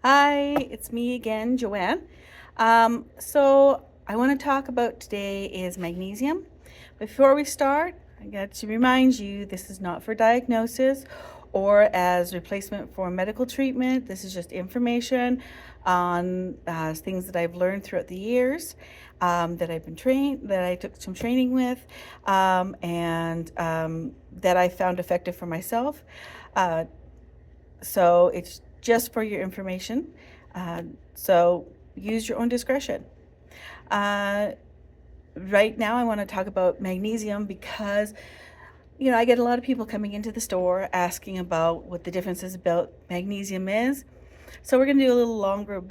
Hi, it's me again, Joanne. So I want to talk about today is magnesium. Before we start, I got to remind you this is not for diagnosis or as replacement for medical treatment. This is just information on things that I've learned throughout the years, that I've been trained, that I took some training with, and that I found effective for myself. Uh, so it's just for your information. So use your own discretion. Uh, right now, I want to talk about magnesium because I get a lot of people coming into the store asking about what the differences about magnesium is. So we're going to do a little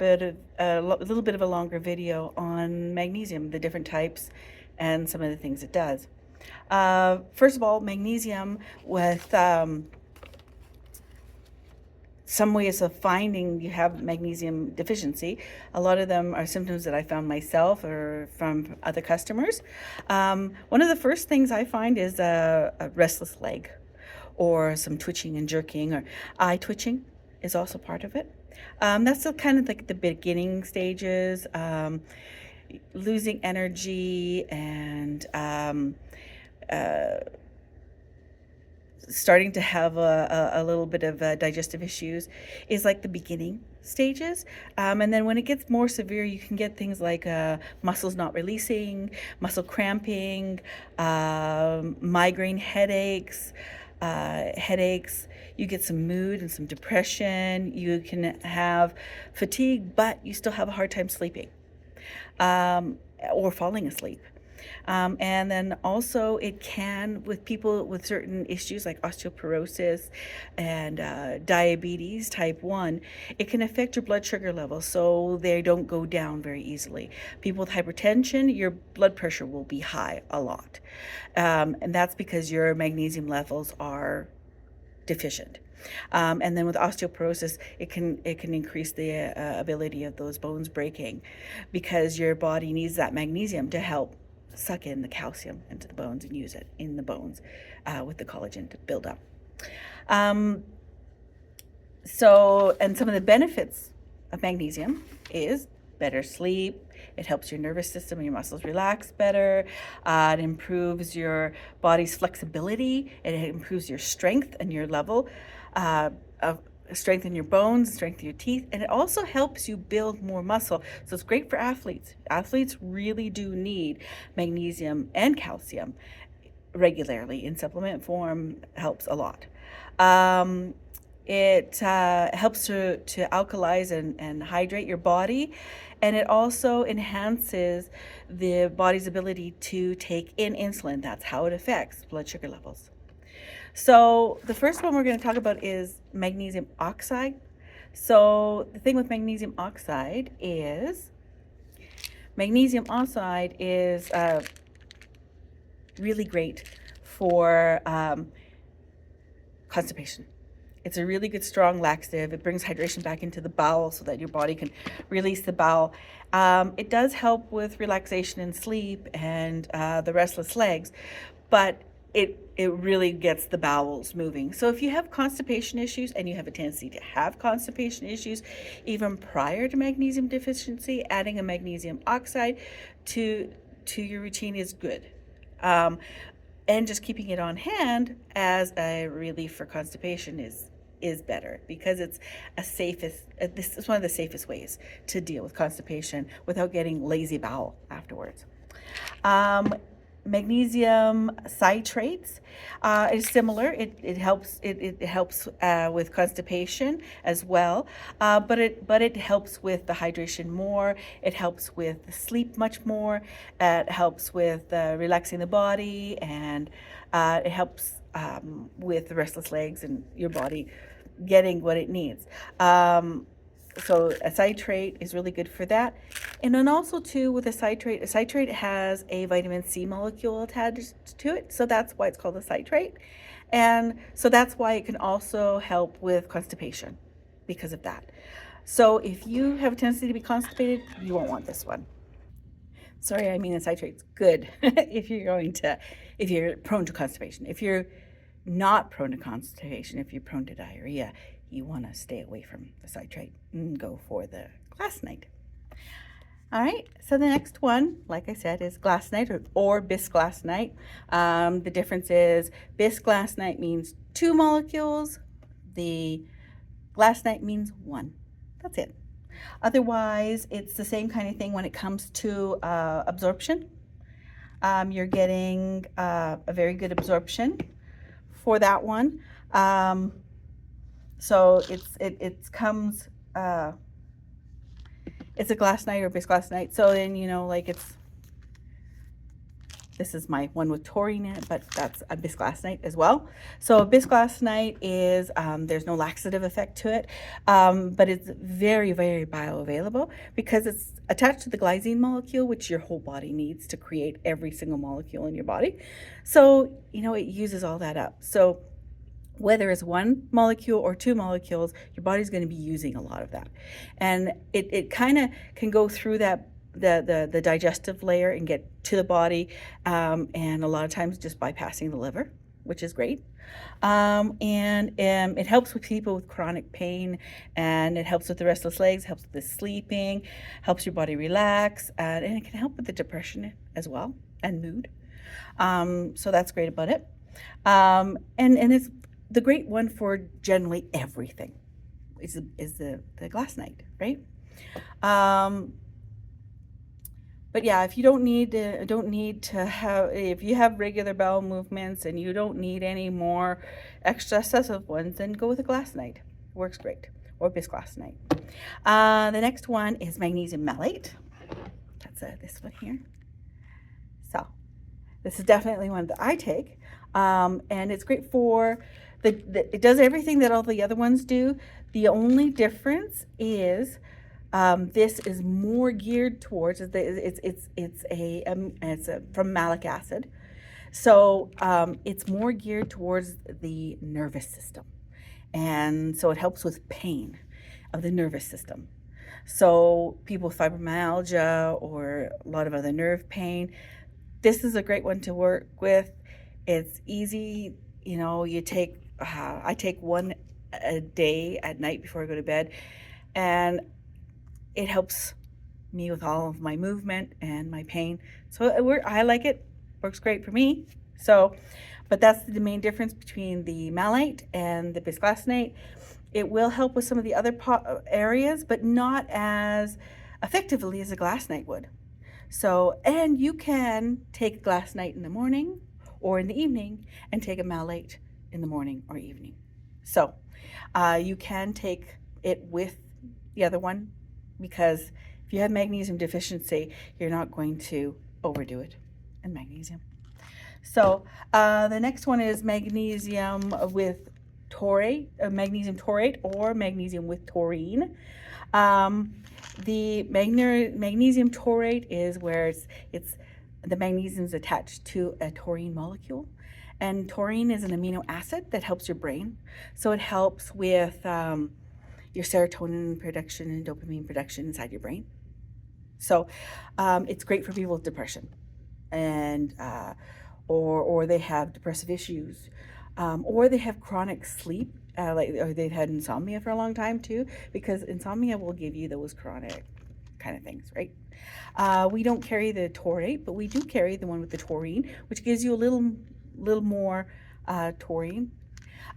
bit of a longer video on magnesium, the different types, and some of the things it does. First of all, magnesium with some ways of finding you have magnesium deficiency. A lot of them are symptoms that I found myself or from other customers. One of the first things I find is a restless leg or some twitching and jerking, or eye twitching is also part of it. That's kind of like the beginning stages, losing energy and starting to have a little bit of digestive issues is like the beginning stages. And then when it gets more severe, you can get things like muscles not releasing, muscle cramping, migraine headaches, you get some mood and some depression. You can have fatigue, but you still have a hard time sleeping, or falling asleep. And then also it can, with people with certain issues like osteoporosis and diabetes type 1, it can affect your blood sugar levels so they don't go down very easily. People with hypertension, your blood pressure will be high a lot. And that's because your magnesium levels are deficient. And then with osteoporosis, it can increase the ability of those bones breaking because your body needs that magnesium to help suck in the calcium into the bones and use it in the bones with the collagen to build up. And some of the benefits of magnesium is better sleep. It helps your nervous system and your muscles relax better. It improves your body's flexibility. It improves your strength and your level of strengthen your bones, strengthen your teeth, and it also helps you build more muscle. So it's great for athletes. Athletes really do need magnesium and calcium regularly in supplement form. Helps a lot. It helps to alkalize and hydrate your body, and it also enhances the body's ability to take in insulin. That's how it affects blood sugar levels. So the first one we're going to talk about is magnesium oxide. So the thing with magnesium oxide is really great for constipation. It's a really good strong laxative. It brings hydration back into the bowel so that your body can release the bowel. It does help with relaxation and sleep and the restless legs, but it really gets the bowels moving. So if you have constipation issues, and you have a tendency to have constipation issues even prior to magnesium deficiency, adding a magnesium oxide to your routine is good. And just keeping it on hand as a relief for constipation is better because it's this is one of the safest ways to deal with constipation without getting lazy bowel afterwards. Magnesium citrates is similar. It helps with constipation as well, but it helps with the hydration more. It helps with sleep much more. It helps with relaxing the body, and it helps with the restless legs and your body getting what it needs. So a citrate is really good for that. And then also too with a citrate has a vitamin C molecule attached to it. So that's why it's called a citrate. And so that's why it can also help with constipation because of that. So if you have a tendency to be constipated, you won't want this one. Sorry, I mean the citrate's good if you're prone to constipation. If you're not prone to constipation, if you're prone to diarrhea, you want to stay away from the citrate and go for the glassite. All right, so the next one, like I said, is glassite or bisglassite. The difference is bisglassite means 2 molecules, the glassite means 1. That's it. Otherwise, it's the same kind of thing when it comes to absorption. You're getting a very good absorption for that one. So it comes, it's a glassite or bisglassite. So then, you know, like this is my one with taurine in it, but that's a bisglassite as well. So a bisglassite is, there's no laxative effect to it, but it's very, very bioavailable because it's attached to the glycine molecule, which your whole body needs to create every single molecule in your body. So, you know, it uses all that up. So whether it's 1 molecule or 2 molecules, your body's going to be using a lot of that. And it kind of can go through that the digestive layer and get to the body, and a lot of times just bypassing the liver, which is great. And it helps with people with chronic pain, and it helps with the restless legs, helps with the sleeping, helps your body relax, and it can help with the depression as well and mood. So that's great about it. And it's the great one for generally everything is the glassite, right? But yeah, if you don't need to have, if you have regular bowel movements and you don't need any more extra excessive ones, then go with a glassite. Works great, or bisglassite. The next one is magnesium malate. That's this one here. So this is definitely one that I take, and it's great for it does everything that all the other ones do. The only difference is this is more geared towards it's from malic acid, so it's more geared towards the nervous system, and so it helps with pain of the nervous system. So people with fibromyalgia or a lot of other nerve pain, this is a great one to work with. It's easy, you know. You take I take one a day at night before I go to bed, and it helps me with all of my movement and my pain. So I like it. Works great for me. So, but that's the main difference between the malate and the bisglassite. It will help with some of the other areas, but not as effectively as a glassite would. So, and you can take a glassite in the morning or in the evening and take a malate in the morning or evening. So you can take it with the other one, because if you have magnesium deficiency, you're not going to overdo it in magnesium. So the next one is magnesium with taurate, magnesium taurate or magnesium with taurine. The magnesium taurate is where it's the magnesium is attached to a taurine molecule. And taurine is an amino acid that helps your brain. So it helps with your serotonin production and dopamine production inside your brain. So it's great for people with depression, and or they have depressive issues, or they have chronic sleep, or they've had insomnia for a long time too, because insomnia will give you those chronic kind of things, right? We don't carry the taurate, but we do carry the one with the taurine, which gives you a little more taurine.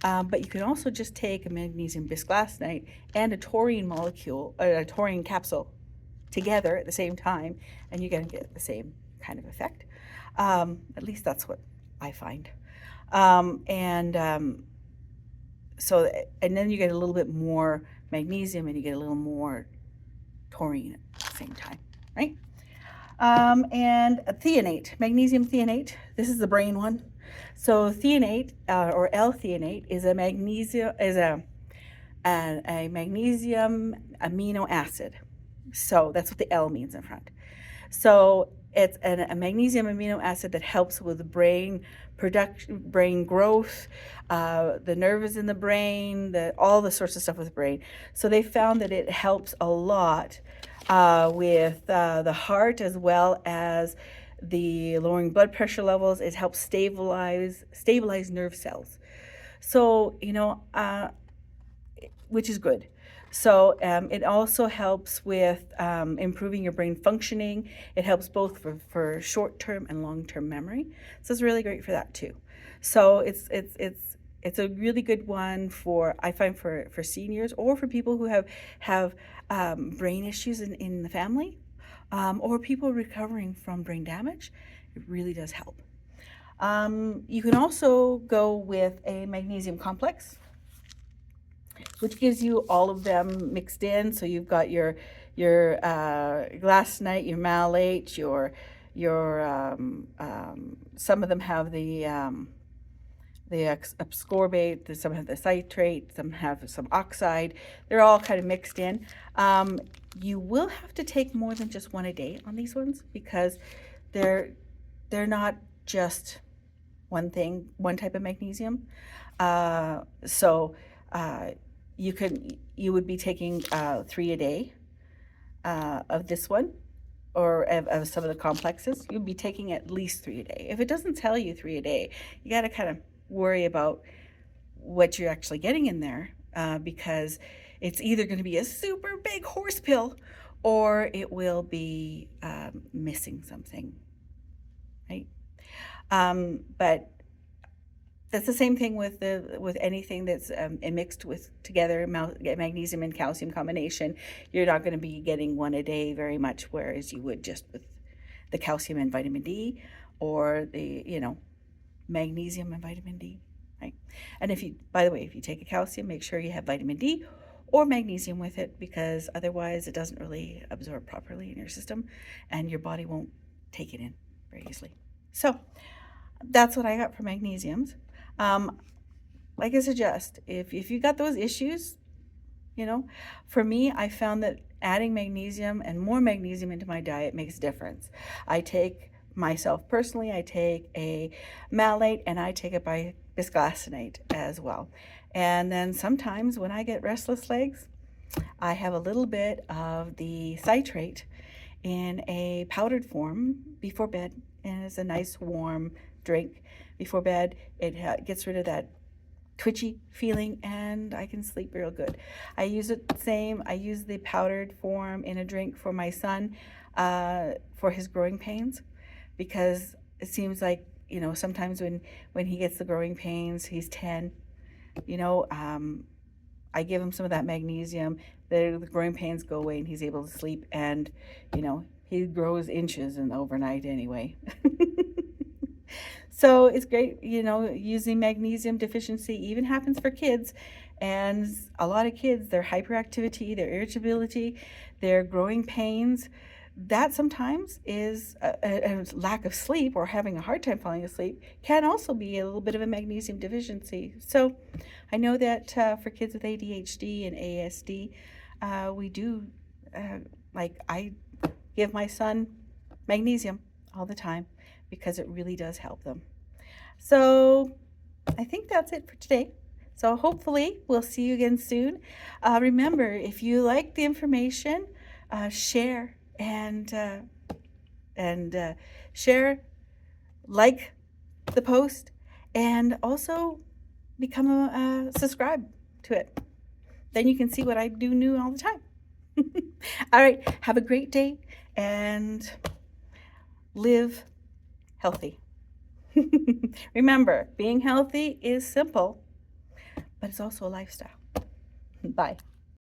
But you can also just take a magnesium bisglassite and a taurine molecule, a taurine capsule together at the same time, and you're going to get the same kind of effect. At least that's what I find. So, and then you get a little bit more magnesium and you get a little more taurine at the same time, right? And threonate, magnesium threonate. This is the brain one. So threonate or L-threonate is a magnesium amino acid. So that's what the L means in front. So it's a magnesium amino acid that helps with the brain production, brain growth, the nerves in the brain, all the sorts of stuff with the brain. So they found that it helps a lot with the heart, as well as the lowering blood pressure levels. It helps stabilize nerve cells. So, you know, which is good. So it also helps with improving your brain functioning. It helps both for short-term and long-term memory. So it's really great for that too. So it's a really good one for, I find, for seniors or for people who have brain issues in the family, or people recovering from brain damage. It really does help. You can also go with a magnesium complex, which gives you all of them mixed in. So you've got your glassite, your malate, some of them have the ascorbate, some have the citrate, some have some oxide. They're all kind of mixed in. You will have to take more than just one a day on these ones, because they're not just one thing, one type of magnesium. You would be taking 3 a day of this one, or of some of the complexes. You'd be taking at least 3 a day. If it doesn't tell you 3 a day, you got to kind of worry about what you're actually getting in there, because it's either going to be a super big horse pill, or it will be missing something, right? But that's the same thing with anything that's mixed with together, magnesium and calcium combination. You're not going to be getting 1 a day very much, whereas you would just with the calcium and vitamin D, or the magnesium and vitamin D, right? And by the way, if you take a calcium, make sure you have vitamin D or magnesium with it, because otherwise it doesn't really absorb properly in your system, and your body won't take it in very easily. So that's what I got for magnesiums. Like I suggest, if you got those issues, for me, I found that adding magnesium and more magnesium into my diet makes a difference. Myself personally, I take a malate, and I take a bisglycinate as well. And then sometimes when I get restless legs, I have a little bit of the citrate in a powdered form before bed, and it's a nice warm drink before bed. It gets rid of that twitchy feeling, and I can sleep real good. I use the powdered form in a drink for my son for his growing pains, because it seems like sometimes when he gets the growing pains, he's 10, I give him some of that magnesium, the growing pains go away, and he's able to sleep, and he grows inches in overnight anyway. So it's great, using magnesium deficiency even happens for kids. And a lot of kids, their hyperactivity, their irritability, their growing pains, that sometimes is a lack of sleep, or having a hard time falling asleep, can also be a little bit of a magnesium deficiency. So I know that for kids with ADHD and ASD, we do, I give my son magnesium all the time, because it really does help them. So I think that's it for today. So hopefully we'll see you again soon. Remember, if you like the information, share and share, like the post, and also become a subscribe to it. Then you can see what I do new all the time. All right, have a great day and live healthy. Remember, being healthy is simple, but it's also a lifestyle. Bye.